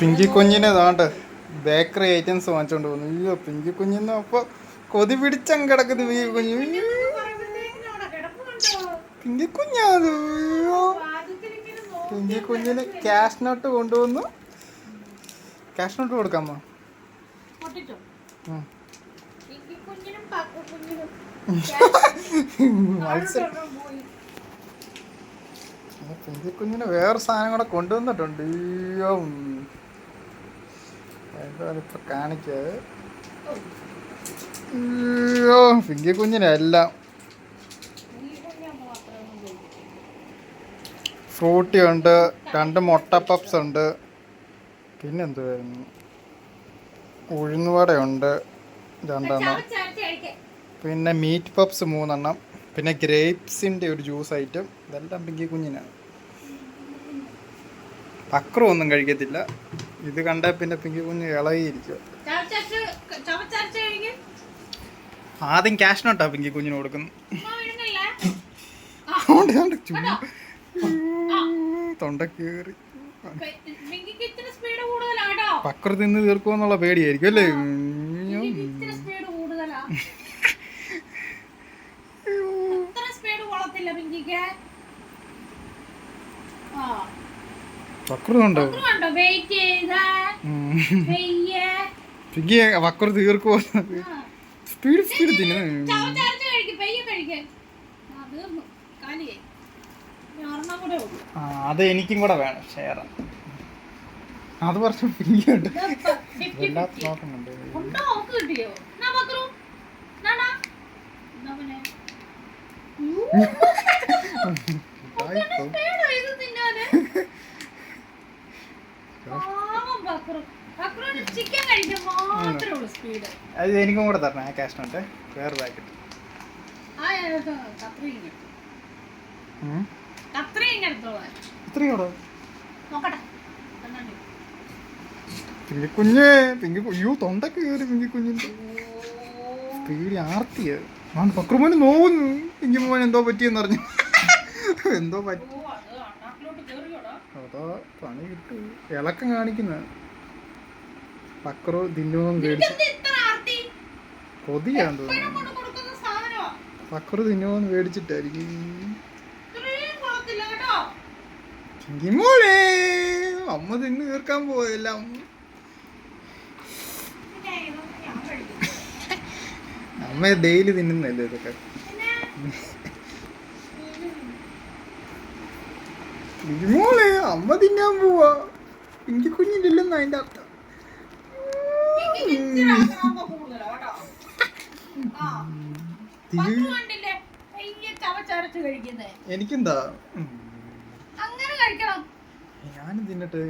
പിങ്കി കുഞ്ഞിന് ഇതാണ്ട് bakery items വാങ്ങിച്ചോണ്ട് പോകുന്നു. അയ്യോ പിങ്കി കുഞ്ഞിന്ന് അപ്പൊ കൊതി പിടിച്ചം കിടക്കുന്നു. പിങ്കി കുഞ്ഞ് പിങ്കി കുഞ്ഞാത്. പിങ്കി കുഞ്ഞിന് ക്യാഷ് നോട്ട് കൊണ്ടുവന്നു. ക്യാഷ് നോട്ട് കൊടുക്കാമോ? മത്സരം. പിങ്കി കുഞ്ഞിന് വേറെ സാധനം കൂടെ കൊണ്ടുവന്നിട്ടുണ്ട്. അയ്യോ ഇപ്പൊ കാണിക്കാതെ. അയ്യോ പിങ്കി കുഞ്ഞിനെല്ലാം ഫ്രൂട്ടി ഉണ്ട്, 2 മുട്ട പപ്സ് ഉണ്ട്, പിന്നെ എന്തുവായിരുന്നു, ഉഴുന്നുവടയുണ്ട് 2 പിന്നെ മീറ്റ് പപ്സ് 3 പിന്നെ ഗ്രേപ്സിൻ്റെ ഒരു ജ്യൂസ് ഐറ്റം. ഇതെല്ലാം പിങ്കി കുഞ്ഞിനാണ്. പക്രു ഒന്നും കഴിക്കത്തില്ല. ഇത് കണ്ട പിന്നെ പിങ്കി കുഞ്ഞ് ഇളകിയിരിക്കുക. ആദ്യം ക്യാഷ് നോട്ടാ പിങ്കി കുഞ്ഞിന് കൊടുക്കുന്നു. തൊണ്ട കയറി പക്രു തിന്ന് തീർക്കുമെന്നുള്ള പേടിയായിരിക്കും അല്ലേ? പക്രുണ്ടോ? പിങ്കി പക്രു തീർക്കുമോ? സ്പീഡ് സ്പീഡ് തിന്നു. അത് എനിക്കും കൂടെ വേണം ഷെയർ. അത് കുറച്ച് പിങ്കിയുണ്ട്. നോക്കുന്നുണ്ട്. അത് എനിക്കും കൂടെ തരണം. ആ ക്യാഷ് നോട്ട് വേറെ പാക്കറ്റ്. പിങ്കി കുഞ്ഞ് അയ്യോ തൊണ്ടക്ക് കയറി പിങ്കി കുഞ്ഞിന്റെ സ്പീഡ് ആർത്തിയത്. പക്രുമോന് നോവുന്നു. പിങ്കി മോൻ എന്തോ പറ്റിയെന്ന് പറഞ്ഞു. എന്തോ പറ്റി. അതാ പണി കിട്ടു. ഇളക്കം കാണിക്കുന്ന പക്രു തിന്നുവെന്ന് പേടിച്ചു. കൊതിയാന്ന് തോന്നുന്നു. പക്രു തിന്നുവെന്ന് പേടിച്ചിട്ടായിരിക്കും. മോളെ അമ്മ തിന്ന് തീർക്കാൻ പോയല്ല. അമ്മ ഡെയിലി തിന്നുന്നല്ലേ ഇതൊക്കെ. മോളെ അമ്മ തിന്നാൻ പോവാ. പിങ്കി കുഞ്ഞില്ലെന്ന് അതിന്റെ അർത്ഥം. എനിക്കെന്താ ഞാനും തിന്നട്ടെ.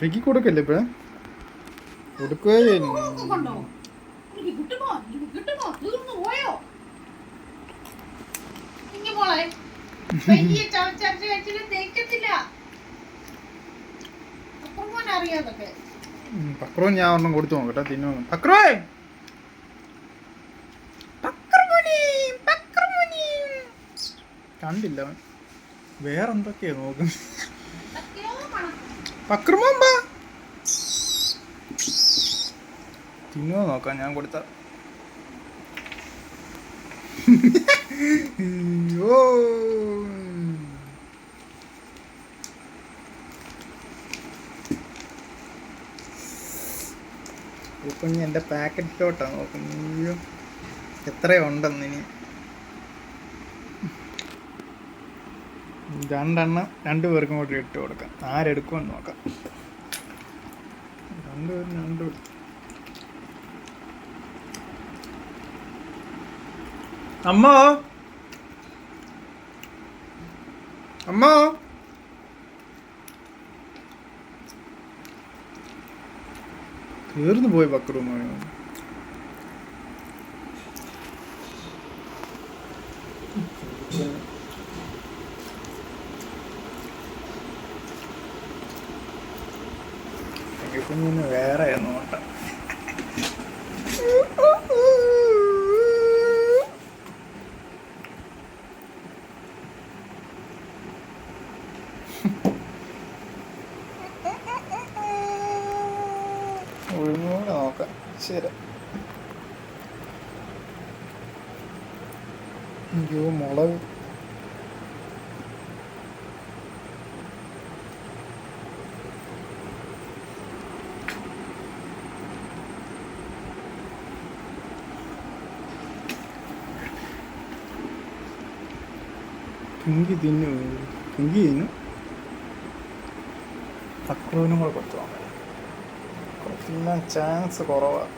പിങ്കി കൊടുക്കല്ലേ ഇപ്പഴ കൊടുക്കുകയോ? പക്രു ഞാൻ ഒരെണ്ണം കൊടുത്തു നോക്കട്ടെ തിന്നു. പക്രുവേ കണ്ടില്ല. വേറെന്തൊക്കെയാ നോക്കുന്നു. പക്രുമോമ്പ തിന്നുവോ നോക്കാം ഞാൻ കൊടുത്ത. ഇപ്പം ഞാൻ എൻ്റെ പാക്കറ്റിലോട്ടാണ് നോക്കുന്നു. എത്രയുണ്ടെന്ന് ഇനി. 2 പേർക്കും കൂടി ഇട്ട് കൊടുക്കാം. ആരെടുക്കുമെന്ന് നോക്കാം. 2 പേരും 2. അമ്മ അമ്മ തീർന്നു പോയി പക്രുമായി. കുഞ്ഞിന് വേറെ നോട്ടം. അയ്യോ മുളക്. പിങ്കി തിന്നു, പിങ്കി തിന്നു. പക്രുവിനും കൂടെ കൊടുത്തു തിന്നാൻ ചാൻസ് കുറവാണ്.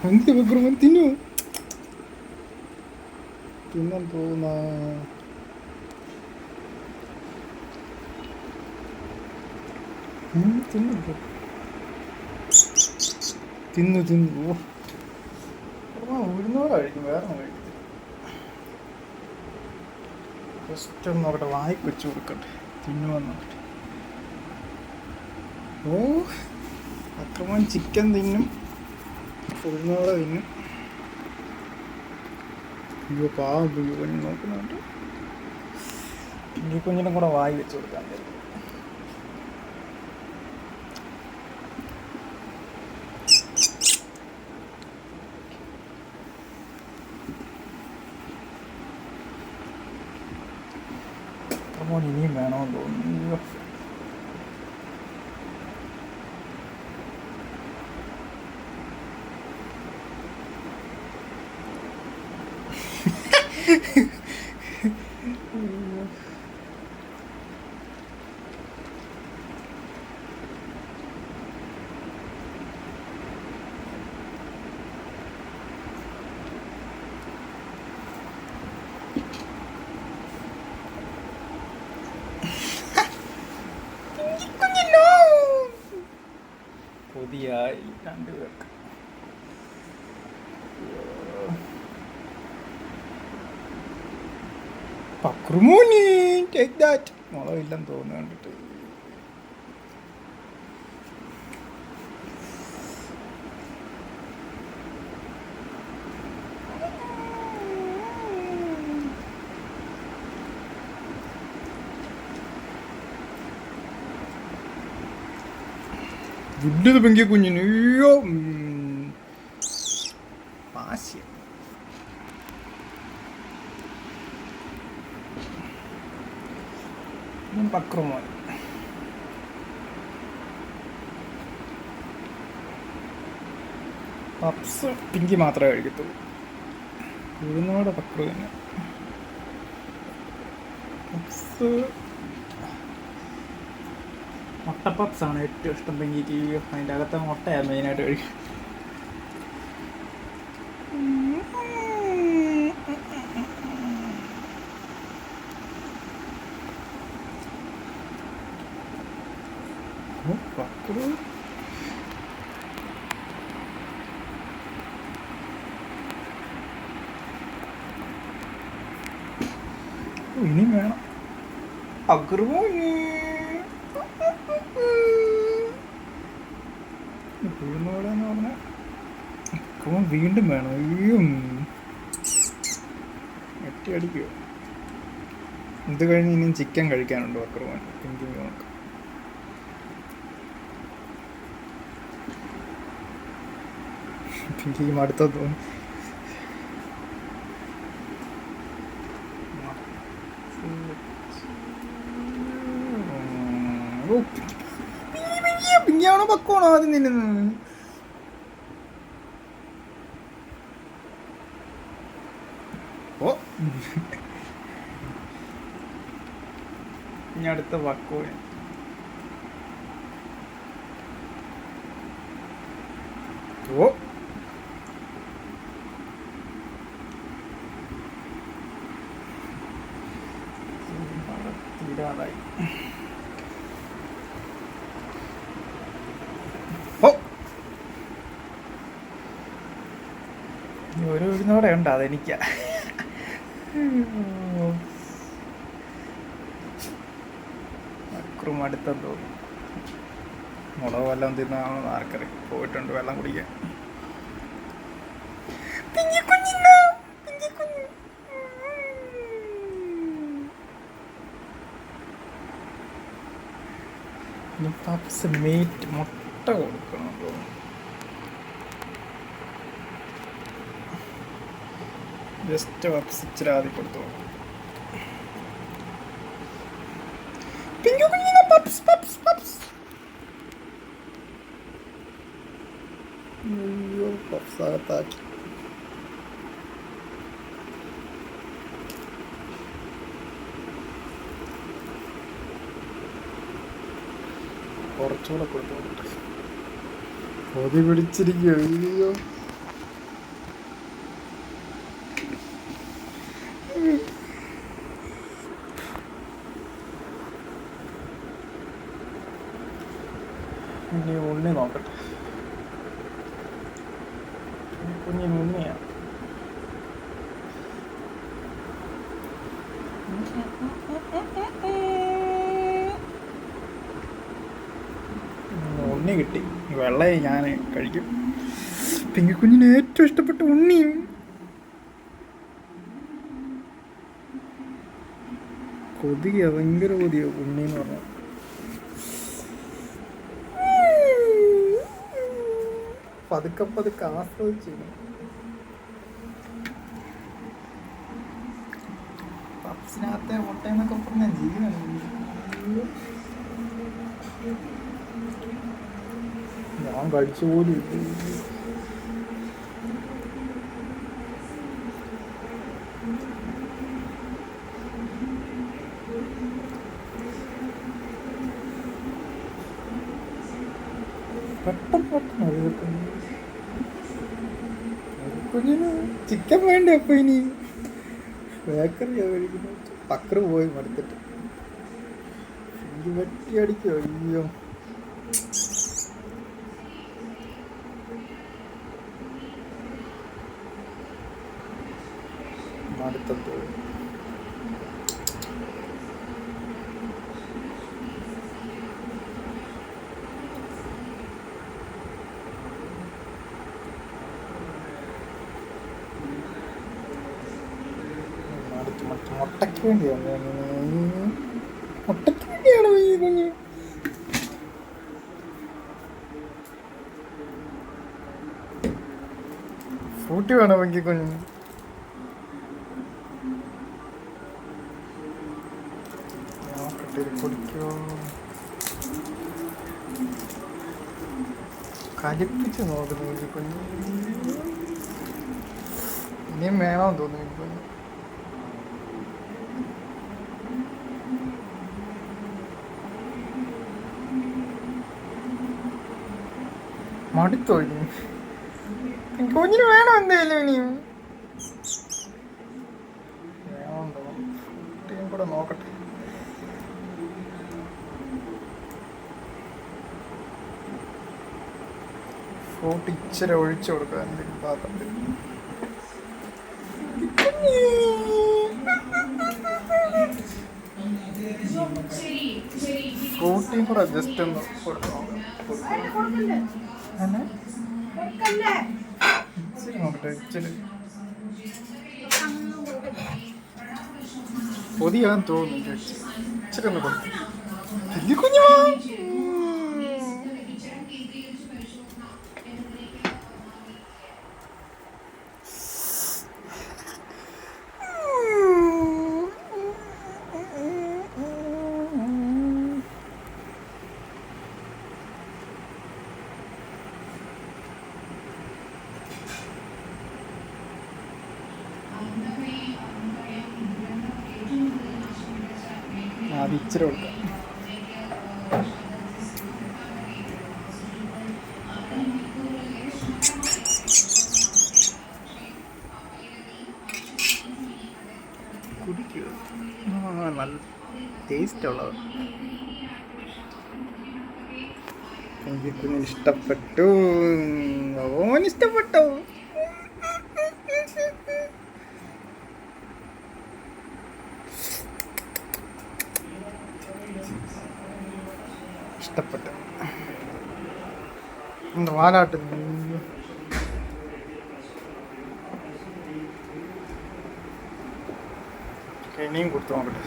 എന്ത് പക്രുവൻ തിന്നു തിന്നാൻ പോകുന്ന തിന്നു തിന്നു തിന്നു. ഉഴുന്നോടെ കഴിക്കും, വേറെ കഴിക്കും. ജസ്റ്റ് ഒന്ന് നോക്കട്ടെ, വായിക്ക് വെച്ച് കൊടുക്കട്ടെ തിന്നുവെന്ന് നോക്കട്ടെ. ഓ അക്രമം ചിക്കൻ തിന്നും, ഉഴുന്നോടെ തിന്നും. അയ്യോ പാവം പിങ്കി കുഞ്ഞ് നോക്കുന്നുണ്ട്. പിങ്കി കുഞ്ഞിനും കൂടെ വായി വെച്ച് കൊടുക്കാൻ പറ്റും. അക്രമം ഇനിയും വേണമെന്ന് തോന്നുന്നു. കൊതിയായി രണ്ടുപേർക്ക്. പക്രുമോനി ടേക്ക് ദാറ്റ്. മുളകില്ലെന്ന് തോന്നുന്നു കണ്ടിട്ട്. ഗുഡ് പിങ്കി കുഞ്ഞിന്. അയ്യോ പാശ്യം. പക്രുമോൻ പപ്സ് പിങ്കി മാത്രമേ കഴിക്കത്തുള്ളൂ. ഉഴുന്നോടെ പക്രു തന്നെ. പപ്സ് മുട്ട പപ്സാണ് ഏറ്റവും ഇഷ്ടം പിങ്കിക്ക്. അതിൻ്റെ അകത്തെ മുട്ടയാണ് മെയിനായിട്ട് കഴിക്കും. പക്രു ഇനിയും വേണം. അക്രമോനി ഉഴുന്നോടെന്ന് പറഞ്ഞാൽ അക്രമം വീണ്ടും വേണം. അയ്യോ എട്ടി അടിക്കുമോ. ഇത് കഴിഞ്ഞ് ഇനിയും ചിക്കൻ കഴിക്കാനുണ്ടോ അക്രമൻ? പിങ്കി നോക്കാം. പിങ്കി മടുത്ത തോന്നി. പിങ്കിയാണോ പക്കമാണോ ആദ്യം തിന്നുന്നത്? ഓ ഇനി അടുത്ത പക്കോന്. ഓ തീരാറായി. ഓ ഒരു ഉഴുന്നോടെ ഉണ്ട്, അതെനിക്കാ. അക്രും അടുത്തെന്ന് തോന്നുന്നു. മുളക് വല്ലതും തിന്നാണെന്ന് ആർക്കറിയാം. പോയിട്ടുണ്ട് വെള്ളം കുടിക്കാൻ. പപ്സ് മീറ്റ് മുട്ട കൊടുക്കണം തോന്നുന്നു. ജസ്റ്റ് പപ്സ് ഇച്ചിരി ആദ്യം കൊടുത്തു. പിങ്കു കുഞ്ഞിനെ പപ്സ് പപ്സ് പപ്സ്. അയ്യോ പപ്സ് അകത്താക്കി. കുറച്ചുകൂടെ കൊടുത്തു. കൊതി പിടിച്ചിരിക്കുക. അയ്യോ ഇനി ഉണ്ണി നോക്കട്ടെ. കുഞ്ഞിന് ഉണ്ണിയാ. ഉണ്ണി കിട്ടി. വെള്ളയെ ഞാൻ കഴിക്കും. പിങ്കിക്കുഞ്ഞിന് ഏറ്റവും ഇഷ്ടപ്പെട്ട ഉണ്ണിയും. കൊതിയ, ഭയങ്കര കൊതിയ ഉണ്ണിന്ന് പറഞ്ഞാൽ. പതുക്കെ പതുക്കെ ആസ്വദിച്ചു. പപ്സിനകത്തെ മുട്ടയെന്നൊക്കെ പറഞ്ഞ ജീവനാണ്. ഞാൻ കഴിച്ചു പോലും. കുഞ്ഞിന് ചിക്കൻ വേണ്ടേ? അപ്പൊ ഇനി ബേക്കറിയാ കഴിക്കുന്നത്. പക്കറ് പോയി മടുത്തിട്ട് വെട്ടി അടിക്കോ. അയ്യോ മടുത്തോ. മുട്ടയ്ക്ക് വേണ്ടിയാണ്. മുട്ടയ്ക്ക് വേണ്ടിയാണോ ഈ കുഞ്ഞ്? ഫ്രൂട്ടി വേണോ എനിക്ക് കുഞ്ഞ്? കുടിക്കോ? കലിപ്പിച്ച് നോക്കുന്നു കുഞ്ഞ്. ഇനിയും വേണമെന്ന് തോന്നുന്നു കുഞ്ഞ്. മടുത്തൊഴിഞ്ഞു. കുഞ്ഞിന് വേണം എന്തായാലും. ഇനിയും വേണമുണ്ടോ? കുട്ടിയും കൂടെ നോക്കട്ടെ. ഫ്രൂട്ട് ഇച്ചിരി ഒഴിച്ചു കൊടുക്കുക എന്തെങ്കിലും പാത്രത്തിൽ. ഫ്രൂട്ടിയും കൂടെ ജസ്റ്റ് ഒന്ന് കൊടുക്കണം. ഇച്ചിരി നോക്കട്ടെ. കൊതിയാന്ന് തോന്നുന്നു. ഇച്ചിരി ഒന്ന് കൊടുക്കും. കുഞ്ഞു അത് ഇച്ചിരി കൊടുക്കാം. കുടിക്കുക. നല്ല ടേസ്റ്റ് ഉള്ളത്. എനിക്ക് കുഞ്ഞിന് ഇഷ്ടപ്പെട്ടു. ഓനിഷ്ടപ്പെട്ടു. ഇഷ്ടപ്പെട്ടു. എന്താ വാലാട്ട്? ഇനിയും കൊടുത്തു നോക്കട്ടെ.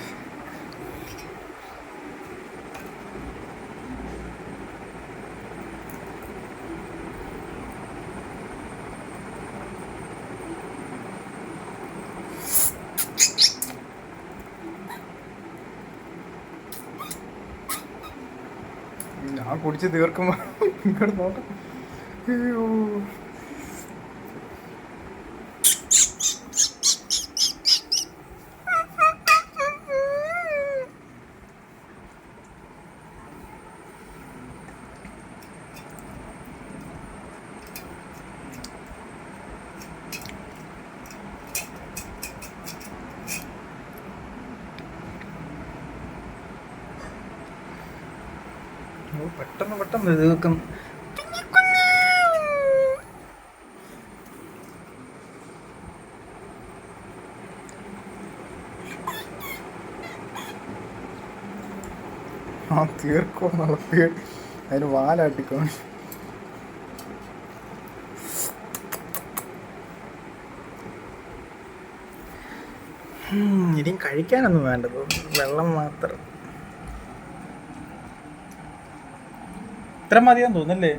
കുടിച്ച് തീർക്കുമ്പോൾ ഇങ്ങോട്ട് നോക്കാം. അയ്യോ പെട്ടെന്ന് പെട്ടെന്ന് തീർക്കും. ആ തീർക്കോ എന്നുള്ള പേടി അതിന് വാലാട്ടിക്കോ. ഇനിയും കഴിക്കാനൊന്നും വേണ്ടത്, വെള്ളം മാത്രം. ഇത്ര മതിയാന്ന് തോന്നല്ലേ?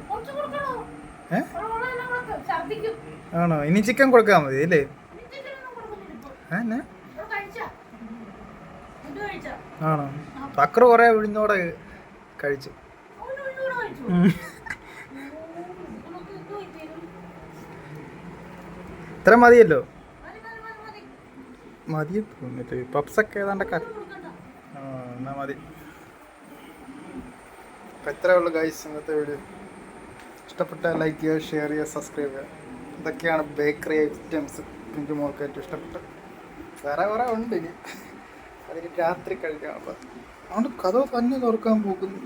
ആണോ? ഇനി ചിക്കൻ കൊടുക്കാൻ മതി അല്ലേ? ആണോ? പക്രു കൊറേ ഉഴുന്നോടെ കഴിച്ചു. ഇത്ര മതിയല്ലോ? മതി തോന്നിട്ട്. പപ്സൊക്കെ ഏതാണ്ടൊക്കെ എന്നാ മതി. അപ്പം ഇത്രയേ ഉള്ളൂ ഗൈസ് ഇന്നത്തെ വീഡിയോ. ഇഷ്ടപ്പെട്ടാൽ ലൈക്ക് ചെയ്യുക, ഷെയർ ചെയ്യുക, സബ്സ്ക്രൈബ് ചെയ്യുക. ഇതൊക്കെയാണ് ബേക്കറി ഐറ്റംസ് എനിക്ക് മോൾക്ക് ഏറ്റവും ഇഷ്ടപ്പെട്ടത്. വേറെ കുറേ ഉണ്ട് ഇനി, അതിന് രാത്രി കഴിക്കാം. അപ്പം അതുകൊണ്ട് കഥ തന്നെ തുറക്കാൻ പോകുന്നു.